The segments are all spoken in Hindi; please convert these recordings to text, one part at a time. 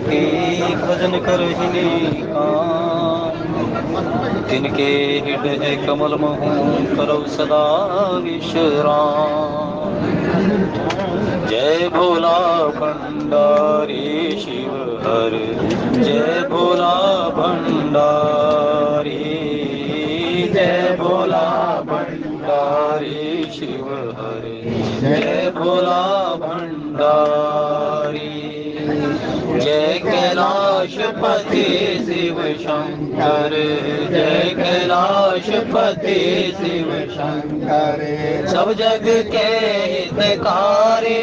के भजन करहिने काम, तिनके हृदय कमल महु करौ सदा विश्राम। जय भोला भंडारी शिव हर, जय भोला भंडारी, जय भोला भंडारी शिव हर, जय भोला भंडारी। जय कैलाशपति शिव शंकर, जय कैलाशपति शिव शंकर, सब जग के हितकारी।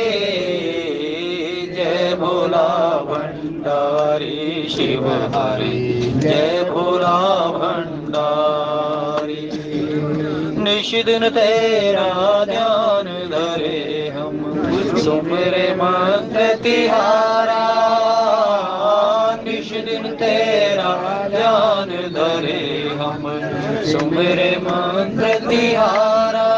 जय भोला भंडारी शिव हरि, जय भोला भंडारी। निश दिन तेरा ध्यान धरे हम, सुमिरे मंत्र तिहारा। निश दिन तेरा ध्यान धरे हम, सुमिरे मंत्र तिहारा।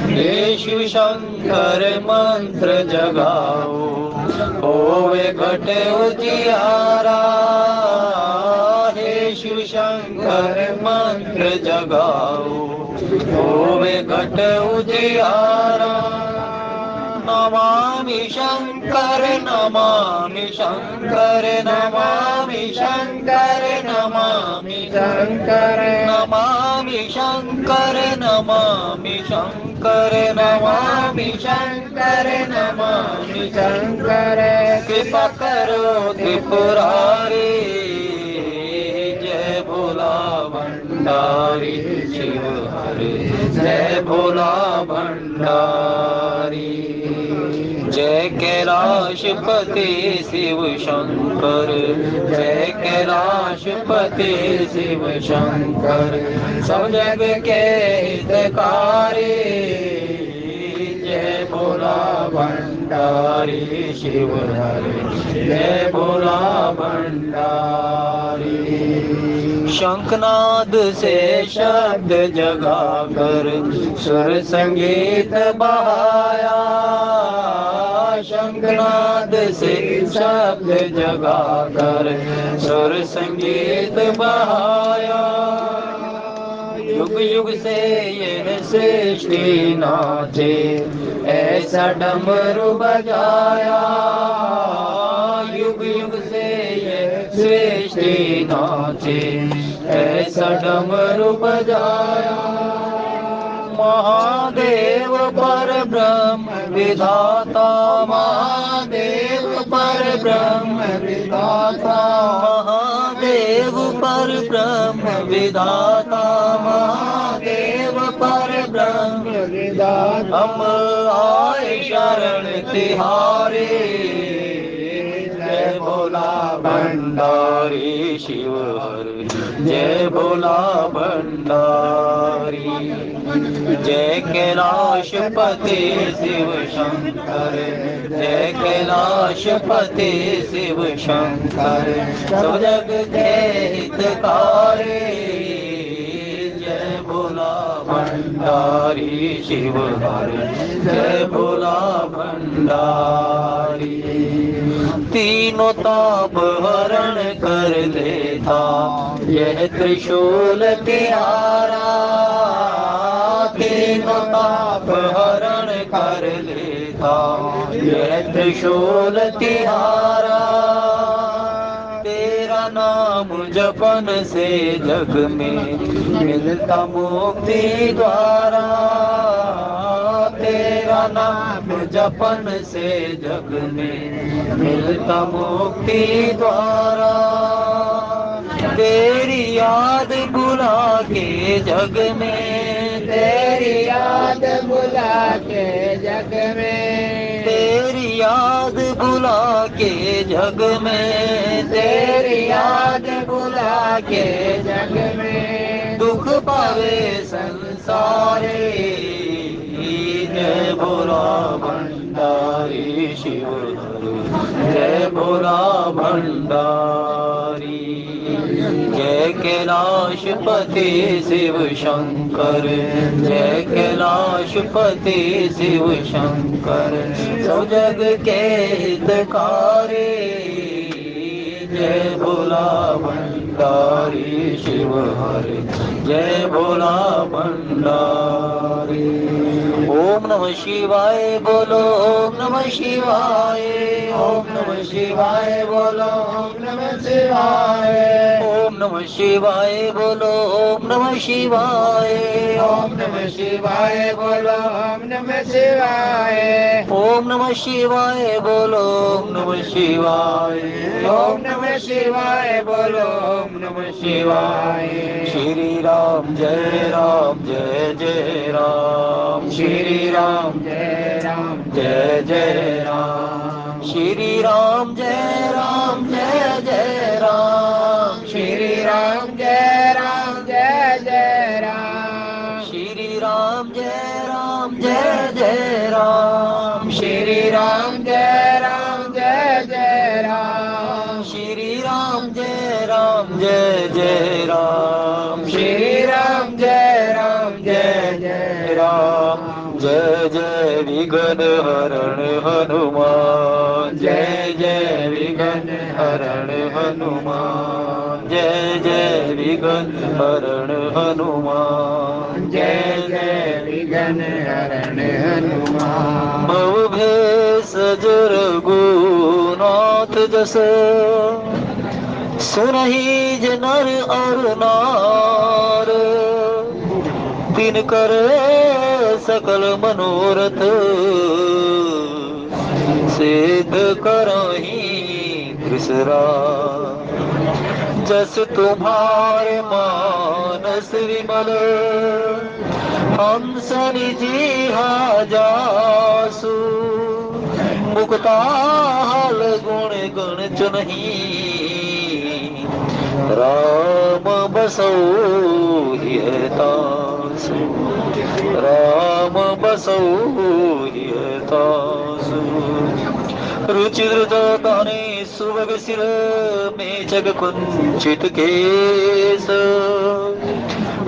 हे शिव शंकर मंत्र जगाओ, होवे घट उजियारा। हे शिव शंकर मंत्र जगाओ, होवे घट उजियारा। नमामि शंकर, नमामि शंकर, नमामि शंकर, नमामि शंकर, नमामि शंकर, नमामि शंकर, नमामि शंकर, नमामि शंकर। कृपा करो त्रिपुरारी, जय भोला भंडारी शिव हरि, जय भोला भंडारी। जय कैलाशपति शिव शंकर, जय कैलाशपति शिव शंकर, सब जग के हितकारी। जय भोला भंडारी शिव हरि, जय भोला भंडारी। शंखनाद से शब्द जगाकर सुर संगीत बहाया। शंखनाद से शब्द जगाकर सुर संगीत बहाया। युग युग से यह सृष्टि नाचे, ऐसा डमरू बजाया। युग युग से यह सृष्टि नाचे, ऐसा डमरू बजाया। महादेव पर ब्रह्म विधाता, महादेव पर ब्रह्म विधाता, महादेव पर ब्रह्म विधाता, महादेव पर ब्रह्म विधाता। हम आए शरण तिहारे, जय भोला भंडारी शिव हरि, जय भोला भंडारी। जय कैलाशपति शिव शंकर, जय कैलाशपति शिव शंकर, सब जग के हितकारी। जय भोला भंडारी शिव हरि, जय भोला भंडारी। तीनों ताप हरण कर देता यह त्रिशूल तिहारा। तीनों ताप हरण कर लेता यह त्रिशूल तिहारा। तेरा नाम जपन से जग में मिलता मुक्ति द्वारा। तेरा नाम जपन से जग में मिलता मुक्ति द्वारा। तेरी याद बुला के जग में, तेरी याद बुला के जग में, तेरी याद बुला के जग में, तेरी याद बुला के जग में। दुख पावे संसारे, जय भोला भंडारी शिव हरि, जय भोला भंडारी। जय कैलाशपति शिव शंकर, जय कैलाशपति शिव शंकर। सब जग के हितकारी, जय भोला भंडारी शिव हरि, जय भोला भंडारी। ओम नमः शिवाय बोलो, ओम नमः शिवाय, ओम नमः शिवाय बोलो, ओम नमः शिवाय, ओम नमः शिवाय बोलो, ओम नमः शिवाय, ओम नमः शिवाय बोलो, ओम नमः शिवाय, ओम नमः शिवाय बोलो, ओम नमः शिवाय, ओम नमः शिवाय बोलो, ओम नमः शिवाय। श्री राम जय राम, जय जय राम, श्री राम जय राम, जय जय राम, श्री राम जय राम, जय जय राम, श्री राम जय राम, जय जय राम, श्री राम जय राम, जय जय राम, श्री राम जय राम, जय जय राम, श्री राम जय राम, जय जय राम, श्री राम जय राम, जय जय राम। जय जय विघ्न हरण हनुमान, जय जय विघ्न हरण हनुमान, जय जय विघ्न हरण हनुमान, जय जय विघ्न हरण हनुमान। भव भेष जर गुनाथ जस, सुनहि ज नर और नार, तिन कर सकल मनोरथ, सिद्ध करहि त्रिसरा। जस तुम्हारे मानस विमल, हंस निजीहा जासु, मुक्ता हल गुण गण चुनहि, राम बसो हिय तासु, राम बसो हिय तासु। रुचि द्रुतताने सुभग सिर, मेचक कुंचित केस,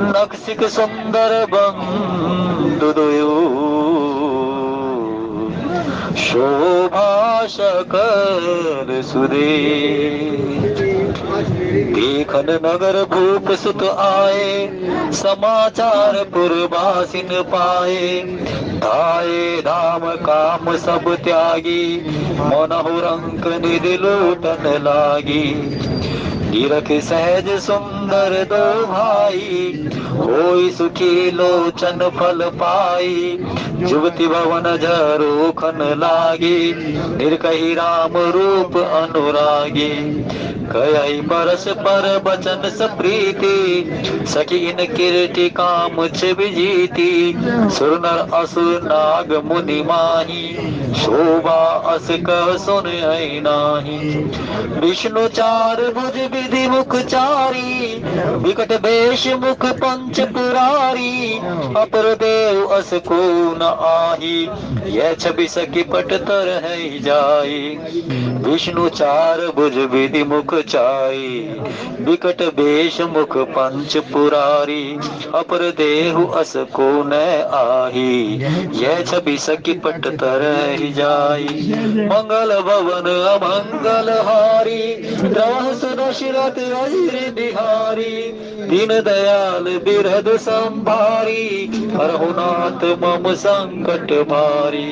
नखसिक सुंदर बंधु दुयो, शोभा शकल सुदे। देखन नगर भूप सुत आए, समाचार पुरवासिन पाए, धाये धाम काम सब त्यागी, मनहु रंक निधि लूटन लागी। गिरख सहज सुंदर दो भाई, होई सुखी लोचन फल पाई। जुगति भवन झरोखन लागी, निर्कही राम रूप अनुरागी। कई बरस पर बचन सप्रीति, सकीन कीर्ति काम छिब जीती। सुर नर असुर नाग मुनि माही, शोभा अस कह सुन नाही। विष्णु चार भुज विधि मुख चारी, विकट वेश मुख पंच पुरारी। अपर देव अस को न आही, यह छवि सखी पट तर है जाई। विष्णु चार भुज विधि मुख चारी, विकट वेश मुख पंच पुरारी। अपर देहु अस को न आही, यह छवि सखी पट तर ही जाई। मंगल भवन अमंगल हारी, द्रवह सुदशरथ अहिर बिहारी। दीन दयाल बिरहद संभारी, हरहु नाथ मम संकट भारी।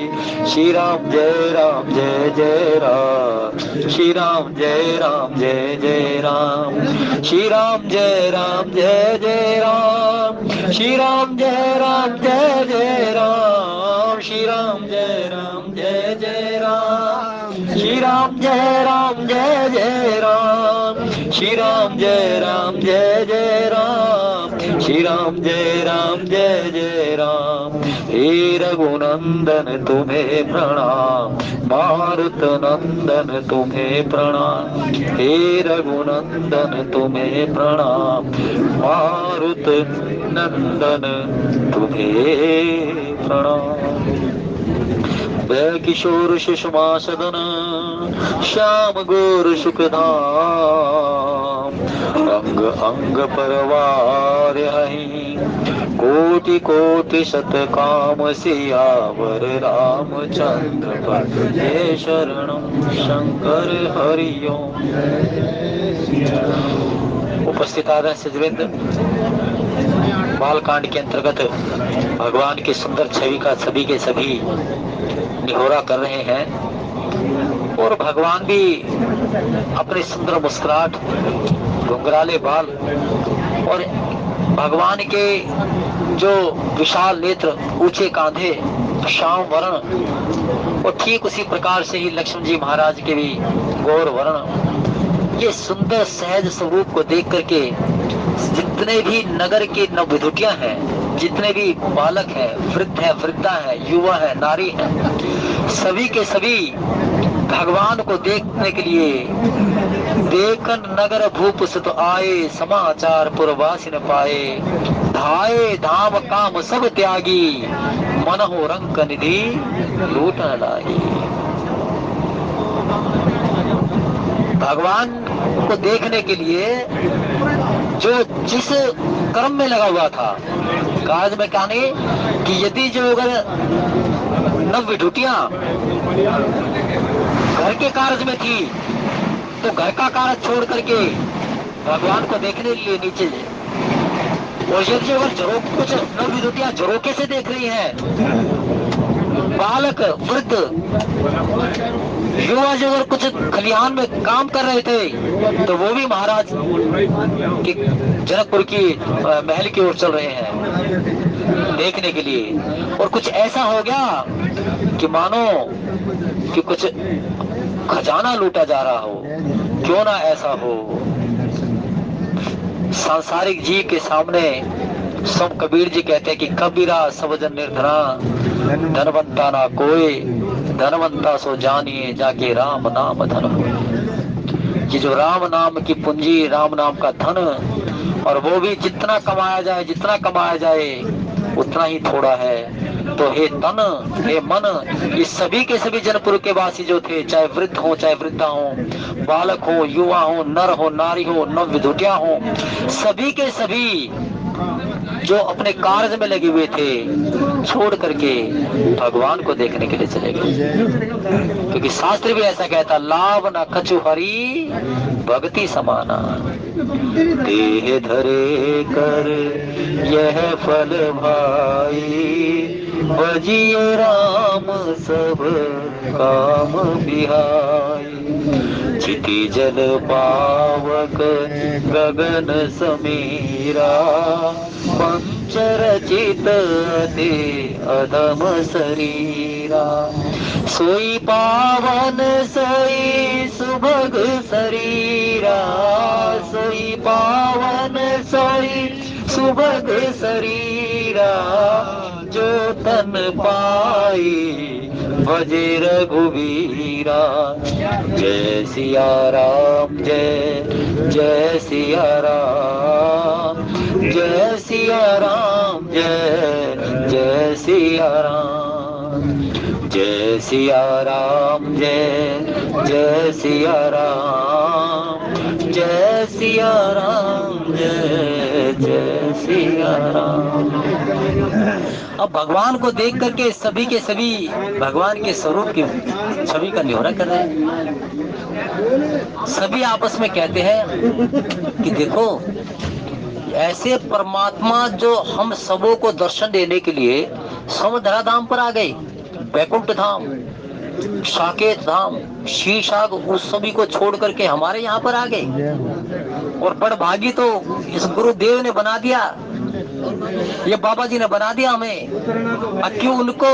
श्री राम जय राम, जय जय राम, श्री राम जय राम, जय जय राम, श्री राम जय राम, जय जय राम, श्री राम जय राम, जय जय राम, श्री राम जय राम, जय जय राम, श्री राम जय राम, जय जय राम, श्री राम जय राम, जय जय राम, श्री राम जय राम, जय जय राम। हे रघुनंदन तुम्हें प्रणाम, मारुत नंदन तुम्हें प्रणाम। हे रघुनंदन तुम्हें प्रणाम, मारुत नंदन तुम्हें प्रणाम। वह किशोर सुषमा सदन, श्याम गौर सुखधाम। अंग अंग परवार हहीं, कोटि कोटि शत काम सियावर रामचंद्र पद शरणम शंकर हरिओम। उपस्थित आदरणीय सज्जनवृंद, बालकांड के अंतर्गत भगवान की सुंदर छवि का सभी के सभी निहोरा कर रहे हैं और भगवान भी अपनी सुंदर मुस्कुराहट, घुंघराले बाल और भगवान के जो विशाल नेत्र, ऊंचे कांधे, श्याम वर्ण और ठीक उसी प्रकार से ही लक्ष्मण जी महाराज के भी गौर वर्ण, ये सुंदर सहज स्वरूप को देख करके जितने भी नगर के नवविधुटियां हैं, जितने भी बालक हैं, वृद्ध है, वृद्धा है, युवा है, नारी है, सभी के सभी भगवान को देखने के लिए देखन नगर भूप सुत आए, समाचार पुरवासी न पाए, धाये धाम काम सब त्यागी, मन हो रंग निधि लूट न लाई। भगवान को देखने के लिए जो जिस कर्म में लगा हुआ था, कार्य में कहने कि यदि जो अगर नवविधुटियां घर के कार्य में थी तो घर का कार्य छोड़ करके भगवान को देखने के लिए नीचे, और यदि अगर कुछ नवविधुटियां झरोके से देख रही हैं, बालक, वृद्ध, युवा जो अगर कुछ खलिहान में काम कर रहे थे तो वो भी महाराज की जनकपुर की महल की ओर चल रहे हैं देखने के लिए। और कुछ ऐसा हो गया कि मानो कि कुछ खजाना लूटा जा रहा हो, क्यों ना ऐसा हो। सांसारिक जीव के सामने सब कबीर जी कहते हैं कि कबीरा सब जन निर्धना, धनवंता ना कोई, धनवंता सो जानिए जाके राम नाम धन हो। ये जो राम नाम की पूंजी, राम नाम का धन, और वो भी जितना कमाया जाए, जितना कमाया जाए उतना ही थोड़ा है। तो हे तन, हे मन, ये सभी के सभी जनपुर के वासी जो थे, चाहे वृद्ध हो, चाहे वृद्धा हो, बालक हो, युवा हो, नर हो, नारी हो, नवविधुटिया हो, सभी के सभी जो अपने कार्य में लगे हुए थे छोड़ करके भगवान को देखने के लिए चले गए। क्योंकि शास्त्र भी ऐसा कहता, लाभ न कछु हरि भक्ति समाना, देह धरे कर यह फल भाई, भजिए राम सब काम बिहाई। चिति जल पावक गगन समीरा, पंचरचित ते अधम शरीरा। सोई पावन सोई सुभग शरीरा, सोई पावन सोई सुभग शरीरा। जो तन पाई भजे रघुवीरा। जय सिया राम, जय जय सिया राम, जय सिया राम, जय जय सिया राम, जय सिया राम, जय जय सिया राम, जय सिया राम, जय जय सिया राम। अब भगवान को देख करके सभी के सभी भगवान के स्वरूप की छवि का निहोरा कर रहे हैं। सभी आपस में कहते हैं कि देखो, ऐसे परमात्मा जो हम सबों को दर्शन देने के लिए समुद्रा धाम पर आ गए, बैकुंठ धाम, साकेत धाम, शीशाग, उस सभी को छोड़ करके हमारे यहाँ पर आ गए। और बड़भागी तो इस गुरुदेव ने बना दिया, ये बाबा जी ने बना दिया हमें। क्यों उनको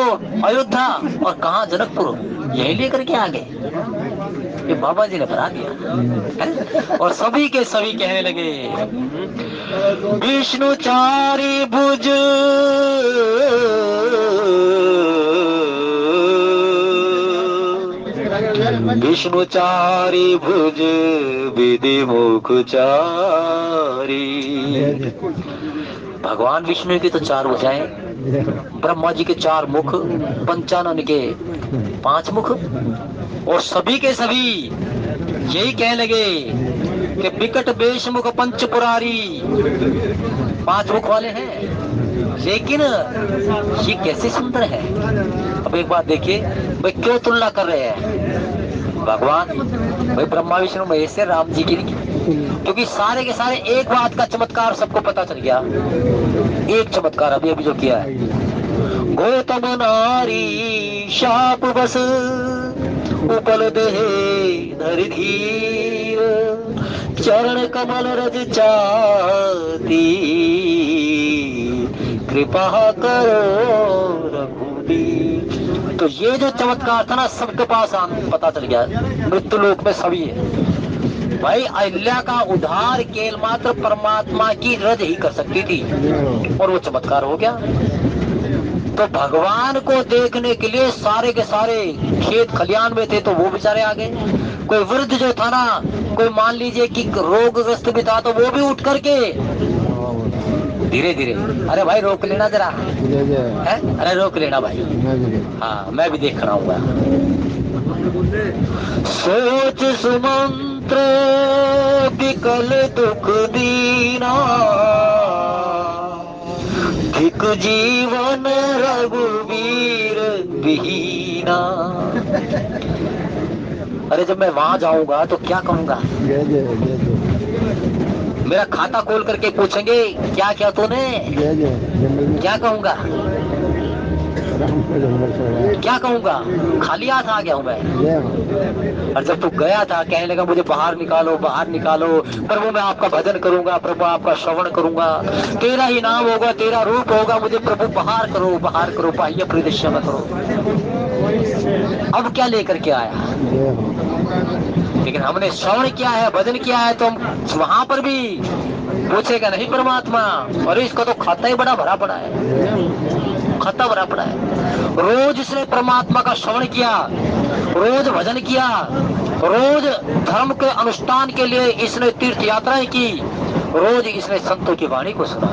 अयोध्या और कहाँ जनकपुर यही लेकर के आ गए, ये बाबा जी ने बना दिया। और सभी के सभी कहने लगे, विष्णु चारि भुज विष्णु चारि भुज विधि मुख चारी। भगवान विष्णु की तो चार भुजाएं, ब्रह्मा जी के चार मुख, पंचानन के 5 मुख, और सभी के सभी यही कहने लगे कि बिकट बेशमुख पंच पुरारी, 5 मुख वाले हैं, लेकिन ये कैसे सुंदर है। अब एक बात देखिए भाई, क्यों तुलना कर रहे हैं भगवान भाई ब्रह्मा विष्णु महेश से राम जी की नहीं, क्योंकि सारे के सारे एक बात का चमत्कार सबको पता चल गया। एक चमत्कार अभी अभी जो किया है, गौतम नारी शाप बस उपल देहे धरि धीर, चरण कमल रज चाती, कृपा करो रघुबीर। तो ये जो चमत्कार था ना, सबके पास पता चल गया, मृत्यु लोक में सभी है। भाई अहिल्या का उद्धार केवल मात्र परमात्मा की रज ही कर सकती थी, और वो चमत्कार हो गया। तो भगवान को देखने के लिए सारे के सारे खेत खलियान में थे, तो वो बेचारे आ गए। कोई वृद्ध जो था ना, कोई मान लीजिए कि रोगग्रस्त भी था, तो वो भी उठ करके धीरे धीरे, अरे भाई रोक लेना जरा है, अरे रोक लेना भाई, हाँ मैं भी देख रहा हूँ। सोच सुमंत्र विकल दुख दीना, धिक जीवन रघुवीर विहीना। अरे जब मैं वहां जाऊंगा तो क्या कहूंगा, मेरा खाता खोल करके पूछेंगे क्या क्या तूने, क्या कहूंगा, क्या कहूंगा, खाली हाथ आ गया हूं मैं। और जब तू गया था कहने लगा मुझे बाहर निकालो, बाहर निकालो, प्रभु मैं आपका भजन करूंगा, प्रभु आपका श्रवण करूंगा, तेरा ही नाम होगा, तेरा रूप होगा, मुझे प्रभु बाहर करो, बाहर करो, बाह्य परिदृश्य में करो। अब क्या लेकर के आया, लेकिन हमने श्रवण किया है, भजन किया है, तो हम वहां पर भी पूछेगा नहीं परमात्मा, और इसको तो खाता ही बड़ा भरा पड़ा है, खाता भरा पड़ा है। रोज इसने परमात्मा का श्रवण किया, रोज भजन किया, रोज धर्म के अनुष्ठान के लिए इसने तीर्थ यात्राएं की, रोज इसने संतों की वाणी को सुना,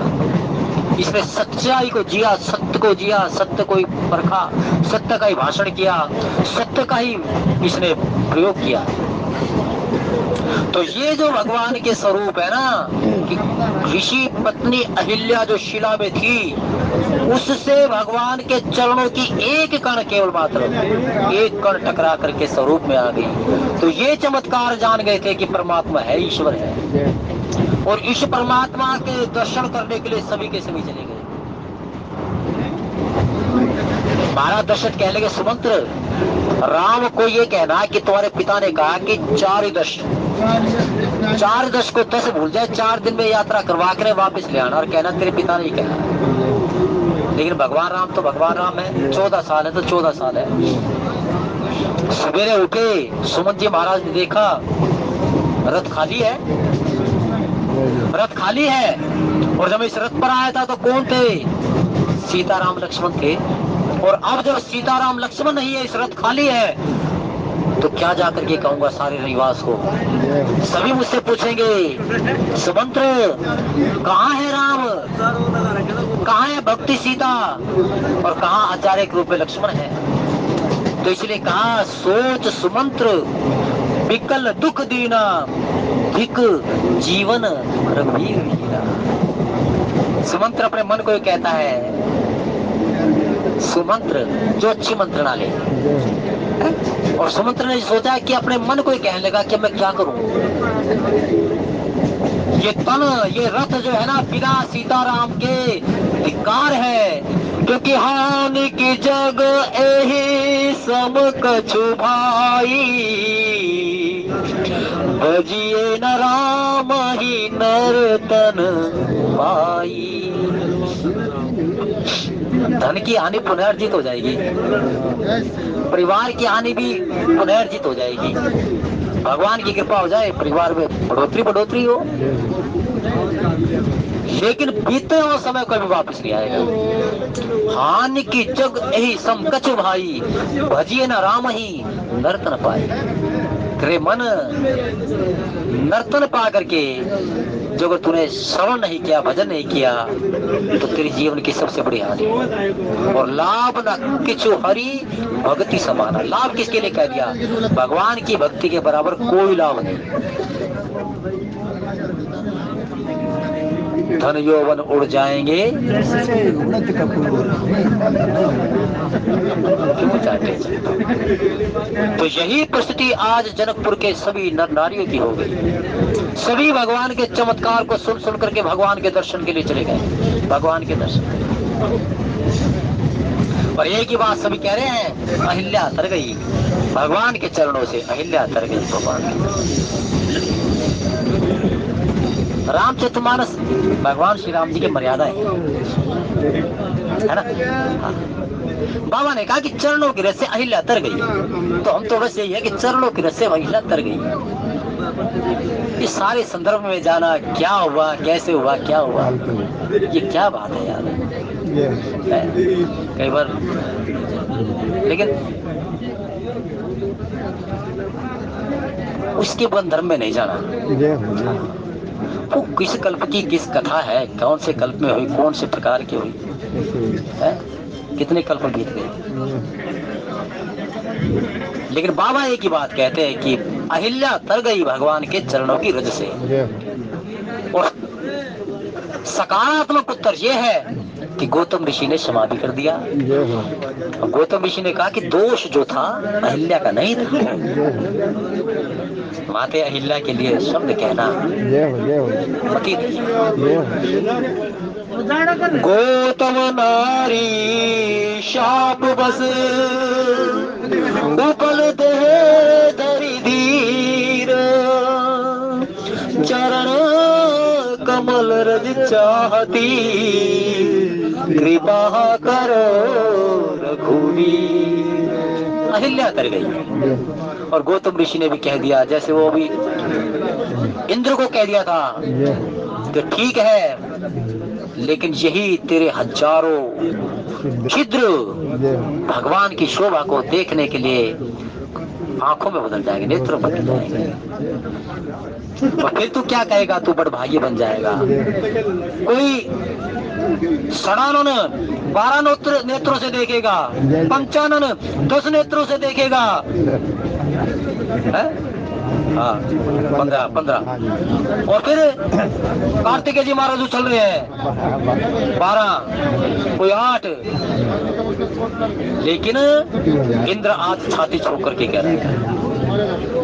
इसने सच्चाई को जिया, सत्य को जिया, सत्य को ही परखा, सत्य का ही भाषण किया, सत्य का ही इसने प्रयोग किया। तो ये जो भगवान के स्वरूप है ना, कि ऋषि पत्नी अहिल्या जो शिला में थी, उससे भगवान के चरणों की एक कण, केवल मात्र एक कण टकरा करके स्वरूप में आ गई। तो ये चमत्कार जान गए थे कि परमात्मा है, ईश्वर है, और इस परमात्मा के दर्शन करने के लिए सभी के सभी चले गए। महाराज दशरथ कहने लगे, सुमंत्र राम को ये कहना कि तुम्हारे पिता ने कहा कि 4 दश को 10 भूल जाए, 4 दिन में यात्रा करवा कर वापस ले आना, और कहना तेरे पिता ने कहा। लेकिन भगवान राम तो भगवान राम है, 14 साल है तो 14 साल है। सवेरे उठे, सुमंत जी महाराज ने देखा रथ खाली है, रथ खाली है, और जब इस रथ पर आया था तो कौन थे, सीताराम लक्ष्मण थे। और अब जब सीताराम लक्ष्मण नहीं है, इस रथ खाली है, तो क्या जाकर के कहूंगा सारे रनिवास को, सभी मुझसे पूछेंगे सुमंत्र कहाँ है राम, कहाँ है भक्ति सीता, और कहाँ आचार्य के रूप में लक्ष्मण है। तो इसलिए कहा सोच सुमंत्र विकल दुख दीना, धिक जीवन रघुवीर वीरा। सुमंत्र अपने मन को कहता है, सुमंत्र जो अच्छी मंत्रणा ले, और सुमंत्र ने सोचा कि अपने मन को ही कहने लगा कि मैं क्या करूं, ये तन, ये रथ जो है ना बिना सीताराम के धिक्कार है, क्योंकि हानि की जग एही सम कछु भाई, भजिए न राम ही नर तन पाई। धन की हानि पुनर्जित हो जाएगी, परिवार की हानि भी पुनर्जित हो जाएगी, भगवान की कृपा हो जाए परिवार में बढ़ोतरी हो, लेकिन बीते हुए समय कभी वापस नहीं आएगा। हानि की जग यही समकछु भाई, भजिए न राम ही नर्तन पाए। तेरे मन नर्तन पा करके जो अगर तूने श्रवण नहीं किया, भजन नहीं किया, तो तेरे जीवन की सबसे बड़ी हानि। और लाभ न किछु हरि भक्ति समाना, लाभ किसके लिए कह दिया, भगवान की भक्ति के बराबर कोई लाभ नहीं। धन यौवन उड़ जाएंगे। क्यों चाहते? तो यही परिस्थिति आज जनकपुर के सभी नर नारियों की हो गई। सभी भगवान के चमत्कार को सुन सुन करके भगवान के दर्शन के लिए चले गए, भगवान के दर्शन। और एक ही बात सभी कह रहे हैं, अहिल्या तर गई भगवान के चरणों से, अहिल्या तर गई भगवान के। रामचरितमानस भगवान श्री राम जी की मर्यादा है ना। हाँ। बाबा ने कहा कि चरणों की रस से अहिल्या तर गई, तो हम तो बस यही है कि चरणों की रस से अहिल्या तर गई। इस सारे संदर्भ में जाना, क्या हुआ, कैसे हुआ, क्या हुआ, ये क्या बात है यार। कई बार लेकिन उसके बंधन में नहीं जाना। वो किस कल्प की किस कथा है, कौन से कल्प में हुई, कौन से प्रकार की हुई है, कितने कल्प बीत गए। लेकिन बाबा एक ही बात कहते हैं कि अहिल्या तर गई भगवान के चरणों की रज से। और सकारात्मक उत्तर यह है कि गौतम ऋषि ने समाधि कर दिया। गौतम ऋषि ने कहा कि दोष जो था अहिल्या का नहीं था। माते अहिल्या के लिए शब्द कहना मती। गौतम नारी शाप बस उपल दे धरि धीर, चरण कमल रज चाहती, कृपा करो रघुवीर। अहिल्या तर गई। और गौतम ऋषि ने भी कह दिया, जैसे वो भी इंद्र को कह दिया था कि ठीक है, लेकिन यही तेरे हजारों छिद्र भगवान की शोभा को देखने के लिए आंखों में बदल जाएंगे, नेत्रों में बदल जाएंगे। और फिर तू क्या कहेगा, तू बड़भागी बन जाएगा। कोई षडानन 12 नेत्रों से देखेगा, पंचानन 10 नेत्रों से देखेगा, हाँ 15। और फिर कार्तिकेय जी महाराज चल रहे हैं 12, कोई 8, लेकिन इंद्र आज छाती छोड़ करके कह रहे हैं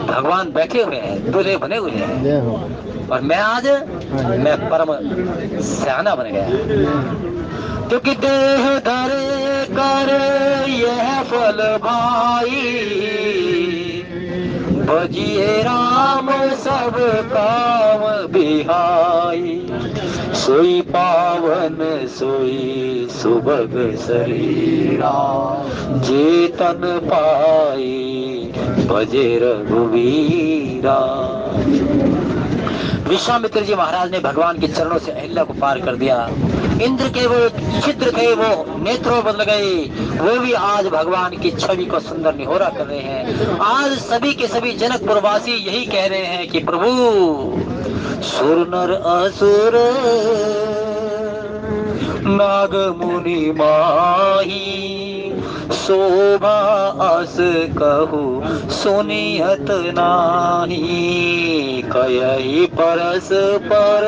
भगवान बैठे हुए हैं, दूल्हे बने हुए हैं, और मैं आज मैं परम सयाना बन गया। क्योंकि देह धरे कर यह फल भाई, भजिए राम सब काम बिहाई, सोई पावन सोई सुभग शरीरा, जेतन पाई भजे रघुवीरा। विश्वामित्र जी महाराज ने भगवान के चरणों से अहिल्या को पार कर दिया। इंद्र के वो छिद्र थे, वो नेत्रों बदल गए, वो भी आज भगवान की छवि को सुंदर निहोरा कर रहे हैं। आज सभी के सभी जनकपुरवासी यही कह रहे हैं कि प्रभु सुर नर असुर नाग मुनि माही, शोभा अस कहू सुनियत नाही, कयहि परस पर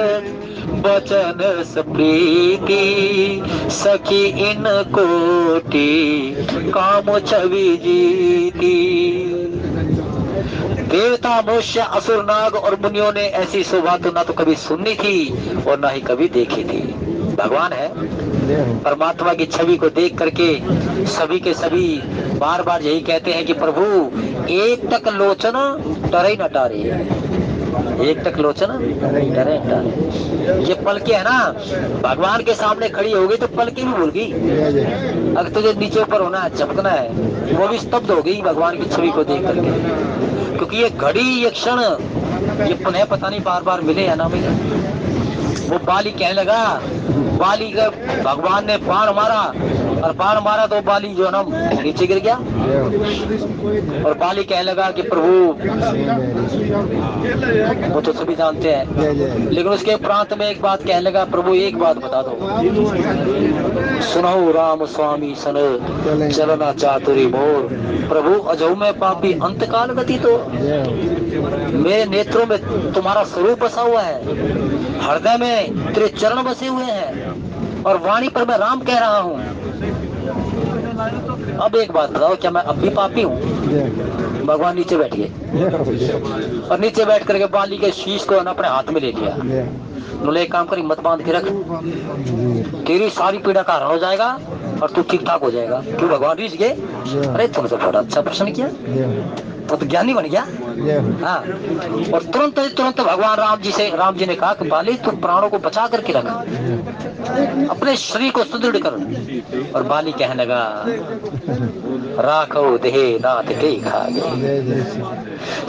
बचन प्रीति, सखी इन कोटि काम छवि जीती। देवता मनुष्य असुर नाग और मुनियों ने ऐसी शोभा तो ना तो कभी सुनी थी और ना ही कभी देखी थी। भगवान है, परमात्मा की छवि को देख करके सभी के सभी बार बार यही कहते हैं कि प्रभु एक टक लोचन टरे न टारे, एक टक लोचन टरे न टारे। ये पलके है ना, भगवान के सामने खड़ी हो गई तो पलके भी भूल गई। अगर तुझे नीचे ऊपर होना है, चपकना है, वो भी स्तब्ध हो गई भगवान की छवि को देख करके। क्योंकि ये घड़ी, ये क्षण, ये पुनः पता नहीं बार बार मिले या ना मिले। वो बाली कहने लगा, बाली का भगवान ने बाण मारा, और बाण मारा तो बाली जो है ना नीचे गिर गया। और बाली कहने लगा कि प्रभु, वो तो सभी जानते हैं, लेकिन उसके प्रांत में एक बात कहने लगा, प्रभु एक बात बता दो, सुनो राम स्वामी सन चलना चातुरी मोर। प्रभु अजो मैं पापी अंतकाल गति, तो मेरे नेत्रों में तुम्हारा स्वरूप बसा हुआ है, हृदय में तेरे चरण बसे हुए हैं, और वाणी पर मैं राम कह रहा हूँ। अब एक बात बताओ, क्या मैं अब भी पापी हूँ? भगवान नीचे बैठ गए और नीचे बैठ करके बाली के शीश को अपने हाथ में ले लिया। बोले एक काम कर, हिम्मत बांध के रख, तेरी सारी पीड़ा का हरण हो जाएगा और तू ठीक ठाक हो जाएगा। क्यों भगवान रीझ गए? अरे तुमने तो बड़ा अच्छा प्रश्न किया, तो ज्ञानी बन गया। हाँ, और तुरंत भगवान राम जी ने कहा कि बाली तू प्राणों को बचा करके रख, अपने शरीर को सुदृढ़ कर। और बाली कहने लगा, राखो देह नाथ के खागे,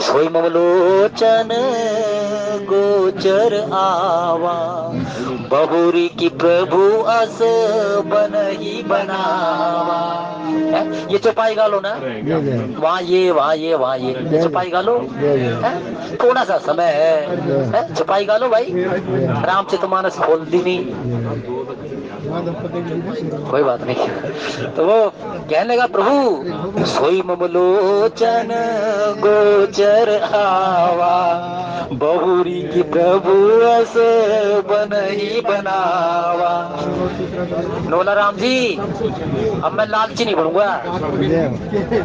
सोई ममलोचन गोचर आवा, बहुरी की प्रभु अस बन ही बनावा। ये चौपाई गा लो ना, वहाँ ये चौपाई गा लो, थोड़ा सा समय है, चौपाई गा लो भाई। रामचरितमानस खोल दी नहीं, कोई बात नहीं। तो वो कहने लगा, प्रभु सोई ममलोचन गोचर आवा, बहुरी की प्रभु अस बन ही बनावा। नोला राम जी, अब मैं लालची नहीं बनूंगा,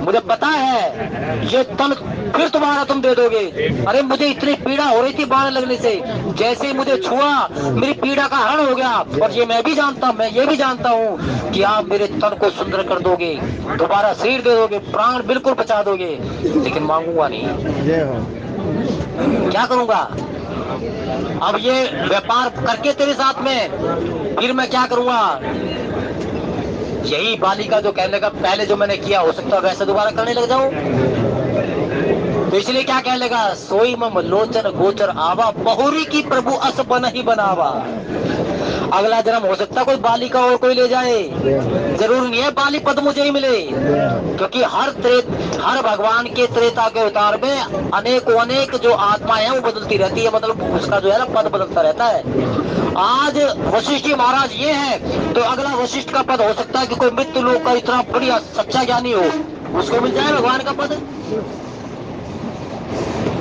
मुझे पता है ये तन फिर तुम्हारा तुम दे दोगे। अरे मुझे इतनी पीड़ा हो रही थी बाण लगने से, जैसे ही मुझे छुआ मेरी पीड़ा का हरण हो गया। और ये मैं ये भी जानता हूँ कि आप मेरे तन को सुंदर कर दोगे, दोबारा शरीर दे दोगे, प्राण बिल्कुल बचा दोगे, लेकिन मांगूंगा नहीं। क्या करूंगा अब? ये व्यापार करके तेरे साथ में फिर मैं क्या करूंगा? यही बाली का जो कहने लगा, पहले जो मैंने किया हो सकता है वैसे दोबारा करने लग जाऊं। तो इसलिए क्या कहने लगा, सोई मम लोचन गोचर आवा, बहुरी की प्रभु अस बन ही बनावा। अगला जन्म हो सकता कोई बाली का और कोई ले जाए, जरूर नहीं है बाली पद मुझे ही मिले, क्योंकि हर भगवान के त्रेता के अवतार में अनेक जो आत्माएं हैं वो बदलती रहती है, मतलब उसका जो है ना पद बदलता रहता है। आज वशिष्ठ जी महाराज ये है, तो अगला वशिष्ठ का पद हो सकता है कि कोई मृत्यु लोक का इतना बढ़िया सच्चा ज्ञानी हो, उसको मिल जाए भगवान का पद।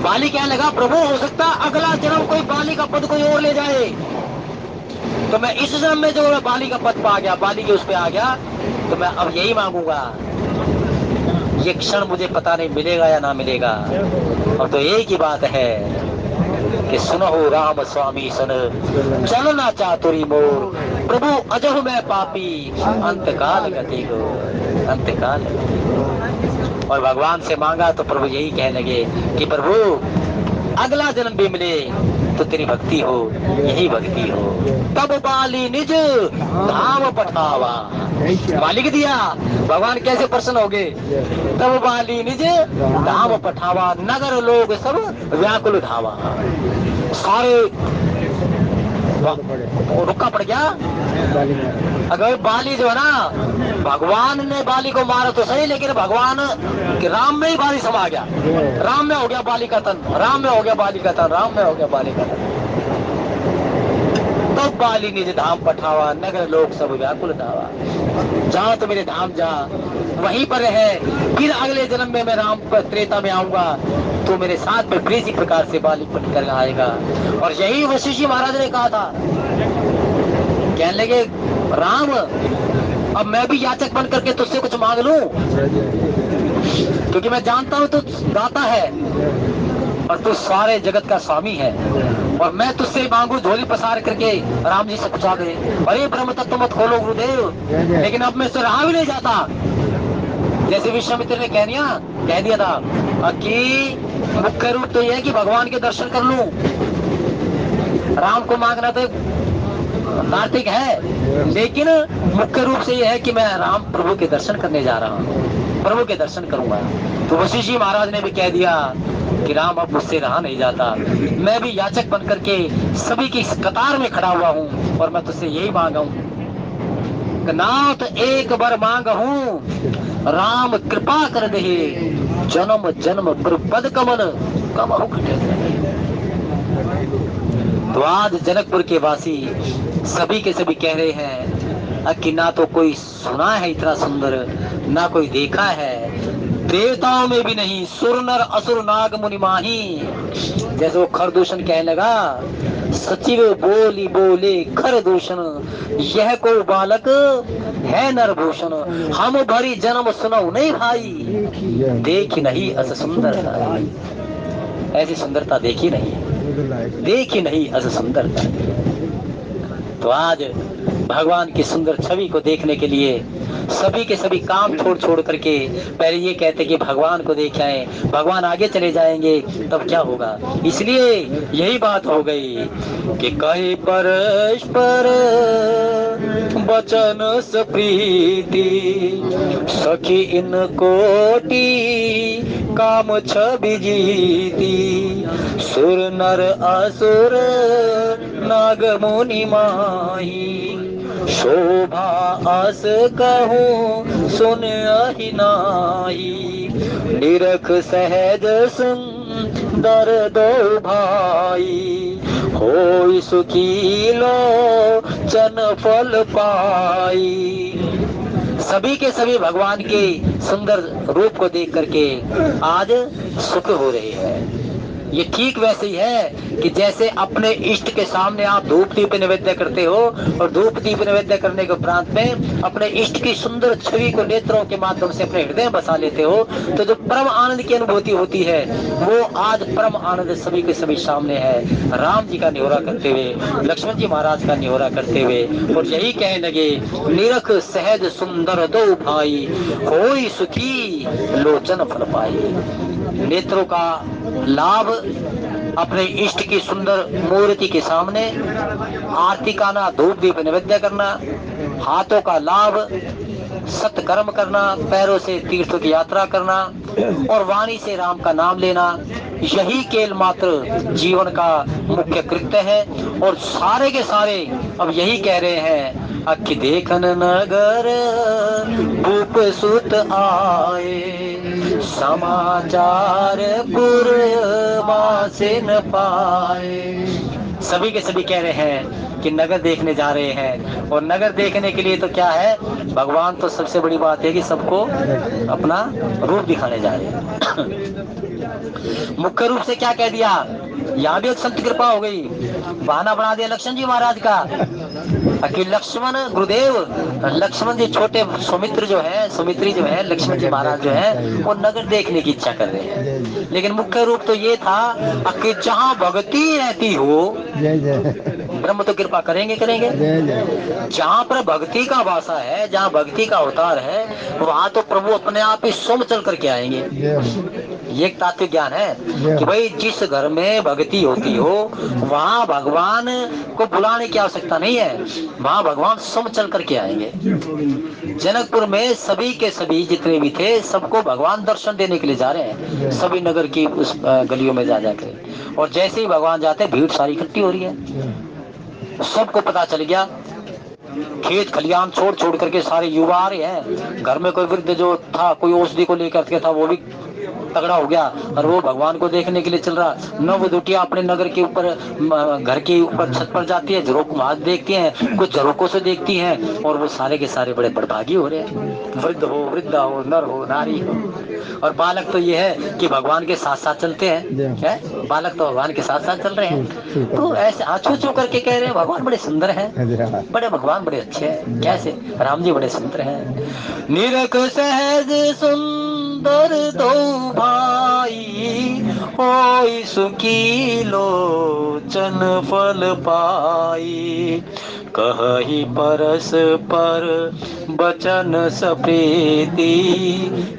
बाली कहने लगा, प्रभु हो सकता अगला जन्म कोई बाली का पद कोई और ले जाए, तो मैं इस जन्म में जो बाली का पद पा गया, बाली के उस पे आ गया, तो मैं अब यही मांगूंगा। ये क्षण मुझे पता नहीं मिलेगा या ना मिलेगा, और तो एक ही बात है कि सुनो राम स्वामी सन चलना चातुरी मोर, प्रभु अजह मैं पापी अंतकाल गति गो, अंतकाल। और भगवान से मांगा तो प्रभु यही कहने लगे कि प्रभु अगला जन्म भी मिले तो तेरी भक्ति हो, यही भक्ति हो। तब बाली निज धाम पठावा, मालिक दिया भगवान कैसे प्रसन्न हो गए। तब बाली निज धाम पठावा, नगर लोग सब व्याकुल धावा। सारे रुका पड़ गया। अगर बाली जो है ना, भगवान ने बाली को मारा तो सही, लेकिन भगवान कि राम में ही बाली समा गया, राम में हो गया बाली का तन, राम में हो गया बाली का तन, राम में हो गया बाली का तन। तब बाली निज धाम पठावा, नगर लोग सब व्याकुल धावा। जहाँ तो मेरे धाम जा वहीं पर है, फिर अगले जन्म में मैं राम त्रेता में आऊंगा तो मेरे साथ में इसी प्रकार से बाली पट कर आएगा। और यही वशिष्ठ जी महाराज ने कहा था, कहने लगे राम अब मैं भी याचक बन करके तुझसे कुछ मांग लूं, क्योंकि मैं जानता हूं तू दाता है और तू सारे जगत का स्वामी है, और मैं तुझसे मांगू झोली पसार करके राम जी से पूछा गए, अरे ब्रह्म तत्व मत खोलो गुरुदेव, लेकिन अब मैं इससे रहा भी नहीं जाता। जैसे विश्वामित्र ने कह दिया था कि मुख्य रूप तो यह है कि भगवान के दर्शन कर लूं, राम को मांगना तो कार्तिक है, लेकिन मुख्य रूप से यह है कि मैं राम प्रभु के दर्शन करने जा रहा हूँ, प्रभु के दर्शन करूंगा। तो वशिष्ठ जी महाराज ने भी कह दिया कि राम अब मुझसे रहा नहीं जाता, मैं भी याचक बन करके सभी की कतार में खड़ा हुआ हूँ और मैं तुझसे यही मांगा हूँ नाथ एक बार मांग हूँ, राम कृपा कर दे, जन्म जन्म पर पद कमल कमहु घटे। तो आज जनकपुर के वासी सभी के सभी कह रहे हैं कि ना तो कोई सुना है इतना सुंदर, ना कोई देखा है, देवताओं में भी नहीं, सुर नर असुर नाग मुनि माही। जैसे वो खरदूषण कहने लगा, सचिव बोली बोले खरदूषण, यह को बालक है नरभूषण, हम भरी जन्म सुनो नहीं भाई, देख नहीं अस सुंदरता, ऐसी सुंदरता देखी नहीं, देखी नहीं अस सुंदरता। तो आज भगवान की सुंदर छवि को देखने के लिए सभी के सभी काम छोड़ छोड़ करके पहले ये कहते कि भगवान को देख आए, भगवान आगे चले जाएंगे तब क्या होगा। इसलिए यही बात हो गई कि कहीं परस्पर बचन प्रीति, सखी इन कोटि काम छवि जीती, सुर नर असुर नाग मुनि माही, शोभा अस कहूँ सुन अहि नाही, निरख सहज सुंदर दो भाई, होई सुखी लोचन फल पाई। सभी के सभी भगवान के सुंदर रूप को देख करके आज सुख हो रहे हैं। ये ठीक वैसे ही है कि जैसे अपने इष्ट के सामने आप धूप दीप निवेद्य करते हो और धूप दीप निवेद्य करने के उपरांत में अपने इष्ट की सुंदर छवि को नेत्रों के माध्यम से अपने हृदय में बसा लेते हो, तो जो परम आनंद की अनुभूति होती है वो आज परम आनंद सभी के सभी सामने है। राम जी का निहोरा करते हुए, लक्ष्मण जी महाराज का निहोरा करते हुए और यही कहने लगे, निरख सहज सुंदर दो भाई, होई सुखी लोचन फल पाई। नेत्रों का लाभ अपने इष्ट की सुंदर मूर्ति के सामने आरती गाना, धूप दीप निवेद्य करना, हाथों का लाभ सत्कर्म करना, पैरों से तीर्थों की यात्रा करना और वाणी से राम का नाम लेना, यही केवल मात्र जीवन का मुख्य कृत्य है। और सारे के सारे अब यही कह रहे हैं, अखि देखन नगर भूप सुत आए, समाचार पुरवा से न पाए। सभी के सभी कह रहे हैं कि नगर देखने जा रहे हैं, और नगर देखने के लिए तो क्या है, भगवान तो सबसे बड़ी बात है कि सबको अपना रूप दिखाने जा रहे हैं। मुख्य रूप से क्या कह दिया, यहाँ भी एक संत कृपा हो गई, बहाना बना दिया लक्ष्मण जी महाराज का कि लक्ष्मण गुरुदेव, लक्ष्मण जी छोटे सुमित्री जो है लक्ष्मण जी महाराज जो है वो नगर देखने की इच्छा कर रहे हैं। लेकिन मुख्य रूप तो ये था कि जहाँ भक्ति रहती हो, ब्रह्म तो कृपा करेंगे। जहाँ पर भक्ति का वासा है, जहाँ भक्ति का अवतार है, वहाँ तो प्रभु अपने आप ही स्वयं चल करके आएंगे। ये एक तात्विक ज्ञान है कि भाई जिस घर में भक्ति होती हो वहाँ भगवान को बुलाने की आवश्यकता नहीं है, वहाँ भगवान स्वयं चल करके आएंगे। जनकपुर में सभी के सभी जितने भी थे सबको भगवान दर्शन देने के लिए जा रहे हैं, सभी नगर की उस गलियों में जा जाकर। और जैसे ही भगवान जाते भीड़ सारी इकट्ठी हो रही है। सबको पता चल गया, खेत खलियान छोड़ छोड़ करके सारे युवा आ रहे हैं। घर में कोई वृद्ध जो था, कोई औषधि को लेकर के था, वो भी तगड़ा हो गया और वो भगवान को देखने के लिए चल रहा। नवदुटिया अपने नगर के ऊपर, घर के ऊपर छत पर जाती है, झरोखों हाथ देखती हैं, कुछ झरोखों से देखती हैं, और वो सारे के सारे बड़े बड़भागी हो रहे हैं। वृद्ध हो, वृद्धा हो, नर हो, नारी हो। और बालक तो ये है कि भगवान के साथ साथ चलते हैं, है? बालक तो भगवान के साथ साथ चल रहे हैं। तो ऐसे छू छू करके कह रहे हैं भगवान बड़े सुंदर हैं, बड़े भगवान बड़े अच्छे हैं। कैसे? राम जी बड़े सुंदर हैं। निरख सहज सुंदर दो भाई, होई सुखी लोचन फल पाई, कहि परस पर बचन सप्रीति,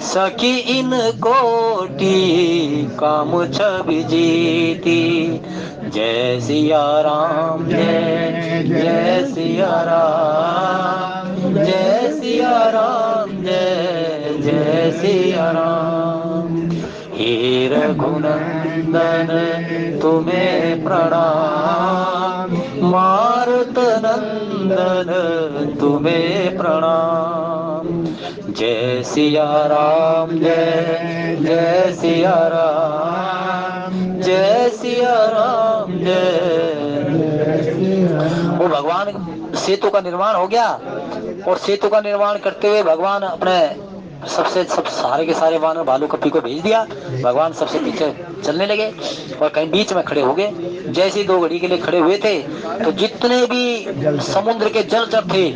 सखी इन कोटि काम छवि जीती। जय सिया राम, जय जय सिया राम, जय सिया राम, जय जय सिया राम। हे रघुनंदन तुम्हें प्रणाम, मारुत नंदन तुम्हें प्रणाम। जय सिया राम, जय जय सिया राम, जय सिया राम, जय। वो भगवान सेतु का निर्माण हो गया, और सेतु का निर्माण करते हुए भगवान अपने सब सारे के सारे वानर भालू कपी को भेज दिया। भगवान सबसे पीछे चलने लगे और कहीं बीच में खड़े हो गए। जैसे ही 2 घड़ी के लिए खड़े हुए थे तो जितने भी समुद्र के जलचर थे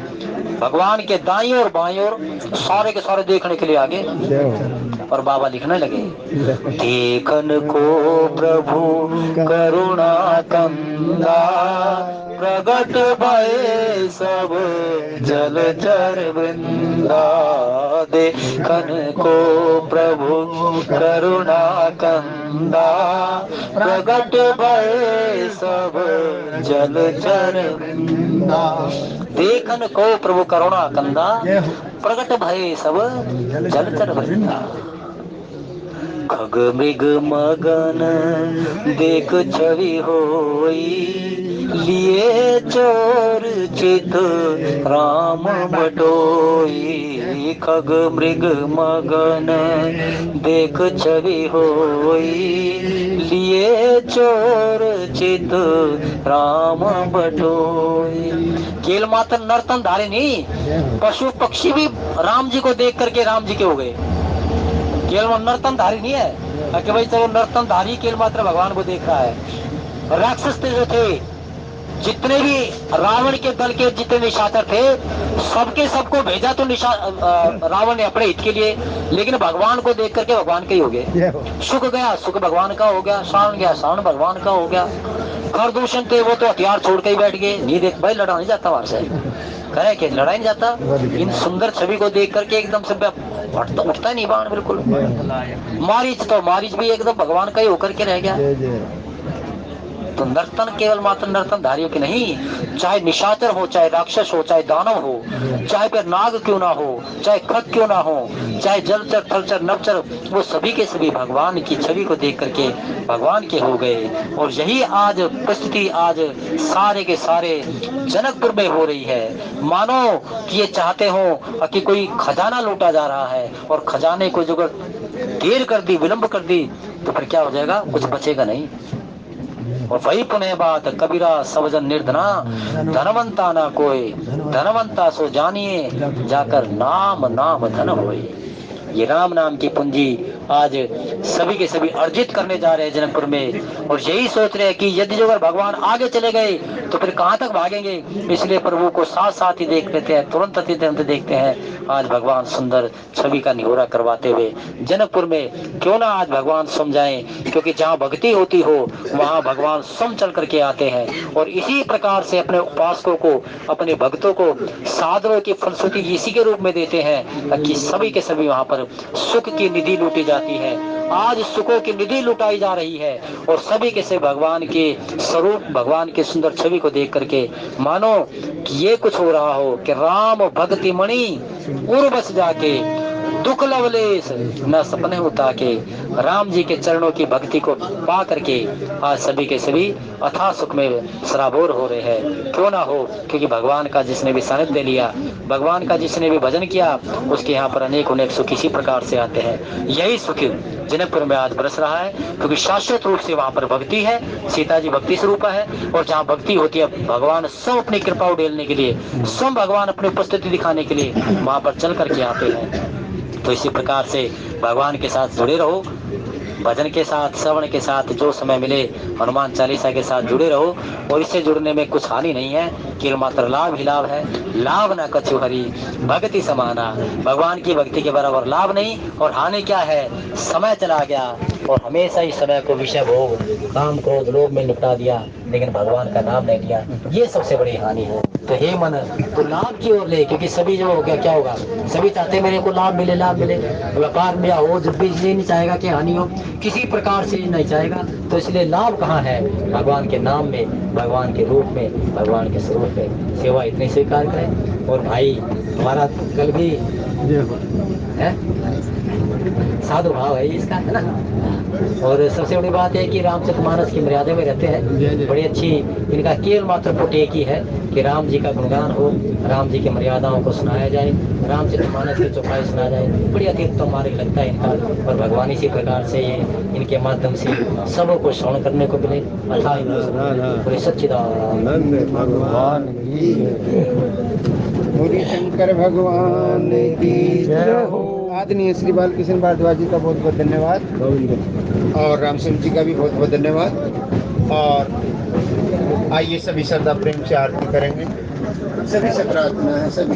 भगवान के दाईं और बाईं ओर सारे के सारे देखने के लिए आगे, और बाबा लिखने लगे, देखन को प्रभु करुणा कंदा, प्रगट भये सब जलचर वृंदा। देखन को प्रभु करुणा कंदा, प्रगट भये सब जलचर वृंदा। देखन को प्रभु करुणा कंदा, प्रगट भये सब जलचर वृंदा। खग मृग मगन देख छवि होई, लिए चोर चित राम बटोई। खग मृग मगन देख छवि होई, लिए चोर चित राम बटोई। केवल मात्र नर्तन धारे नहीं, पशु पक्षी भी राम जी को देख करके राम जी के हो गए। केवल नर्तन धारी नहीं है कि भाई चलो नर्तन धारी केवल मात्र भगवान को देख रहा है। राक्षस जो थे, जितने भी रावण के दल के जितने निशाचर थे, सबके सबको भेजा तो रावण ने अपने हित के लिए, लेकिन भगवान को देख करके भगवान के ही हो गए। सुख गया सुख भगवान का हो गया, श्रावण गया श्रावण भगवान का हो गया। खरदूषण थे वो तो हथियार छोड़ के ही बैठ गए, नहीं देख भाई लड़ा नहीं जाता वहां से, करे कि लड़ा नहीं जाता। इन सुंदर छवि को देख करके एकदम से उठता नहीं बाण बिल्कुल। मारीच भी एकदम भगवान का ही होकर के रह गया। तो नर्तन केवल मात्र नर्तन धारियों की नहीं, चाहे निशाचर हो, चाहे राक्षस हो, चाहे दानव हो, चाहे फिर नाग क्यों ना हो, चाहे खग क्यों ना हो, चाहे जलचर थलचर नवचर, वो सभी के सभी भगवान की छवि को देख करके भगवान के हो गए। और यही आज परिस्थिति आज सारे के सारे जनकपुर में हो रही है। मानो कि ये चाहते हो कि कोई खजाना लूटा जा रहा है, और खजाने को जो देर कर दी, विलंब कर दी, तो फिर क्या हो जाएगा, कुछ बचेगा नहीं। और वही पुनः बात कबीरा सबजन निर्धना, धनवंता ना कोई, धनवंता सो जानिए, जाकर नाम नाम धन होए। ये राम नाम की पूंजी आज सभी के सभी अर्जित करने जा रहे हैं जनकपुर में, और यही सोच रहे हैं कि यदि जो अगर भगवान आगे चले गए तो फिर कहाँ तक भागेंगे। इसलिए प्रभु को साथ साथ ही देख लेते हैं, तुरंत अतिथि देखते हैं। आज भगवान सुंदर छवि का निहोरा करवाते हुए जनकपुर में क्यों ना आज भगवान समझाएं, क्योंकि जहाँ भक्ति होती हो वहाँ भगवान स्वयं चल करके आते हैं। और इसी प्रकार से अपने उपासकों को, अपने भक्तों को साधनों की फलश्रुति इसी के रूप में देते हैं कि सभी के सभी वहाँ पर सुख की निधि लूटी जाती है। आज सुखों की निधि लुटाई जा रही है, और सभी के से भगवान के स्वरूप, भगवान के सुंदर छवि को देख करके मानो कि ये कुछ हो रहा हो कि राम भक्ति मणि उर बस जाके, दुख लवलेश न सपने उता के। राम जी के चरणों की भक्ति को पा करके आज सभी के सभी अथाह सुख में सराबोर हो रहे हैं। क्यों ना हो, क्योंकि भगवान का जिसने भी सानिध्य लिया, भगवान का जिसने भी भजन किया, उसके यहाँ पर अनेक सुख इसी प्रकार से आते हैं। यही सुख जनकपुर में आज बरस रहा है, क्योंकि शाश्वत रूप से वहाँ पर भक्ति है। सीता जी भक्ति स्वरूप है, और जहाँ भक्ति होती है भगवान स्वयं अपनी कृपा उड़ेलने के लिए, स्वयं भगवान अपनी उपस्थिति दिखाने के लिए वहाँ पर चल करके आते हैं। तो इसी प्रकार से भगवान के साथ जुड़े रहो, भजन के साथ, श्रवण के साथ, जो समय मिले हनुमान चालीसा के साथ जुड़े रहो। और इससे जुड़ने में कुछ हानि नहीं है, केवल मात्र लाभ ही लाभ है। लाभ ना कछु हरि भक्ति समाना, भगवान की भक्ति के बराबर लाभ नहीं। और हानि क्या है, समय चला गया और हमेशा ही समय को विषय भोग, काम क्रोध लोभ में निपटा दिया, लेकिन भगवान का नाम नहीं लिया, ये सबसे बड़ी हानि है। तो हे मन, तो लाभ की ओर ले, क्योंकि सभी जो हो गया क्या होगा, सभी चाहते मेरे को लाभ मिले, लाभ मिले। व्यापार में हो जब भी इसलिए नहीं चाहेगा कि हानि हो, किसी प्रकार से नहीं चाहेगा। तो इसलिए लाभ कहाँ है, भगवान के नाम में, भगवान के रूप में, भगवान के स्वरूप में सेवा इतनी स्वीकार करें। और भाई हमारा कल भी है साधु भाव है इसका, है ना। और सबसे बड़ी बात है कि रामचरितमानस की मर्यादा में रहते हैं। बड़ी अच्छी इनका केवल मात्र पुट एक ही है कि राम जी का गुणगान हो, राम जी की मर्यादाओं को सुनाया जाए, रामचरितमानस की चौपाई सुनाया जाए। बड़ी अति उत्तम मार्ग लगता है इनका। और भगवान इसी प्रकार से ये इनके माध्यम से सबों को श्रवण करने को मिले। पूरे सच्चिदानंद भगवान की, बोलिए शंकर भगवान की जय हो। आदरणीय श्री बालकृष्ण भारद्वाज जी का बहुत बहुत धन्यवाद और रामचंद्र जी का भी बहुत बहुत धन्यवाद। और आइए सभी श्रद्धा प्रेम से आरती करेंगे। सभी से प्रार्थना है, सभी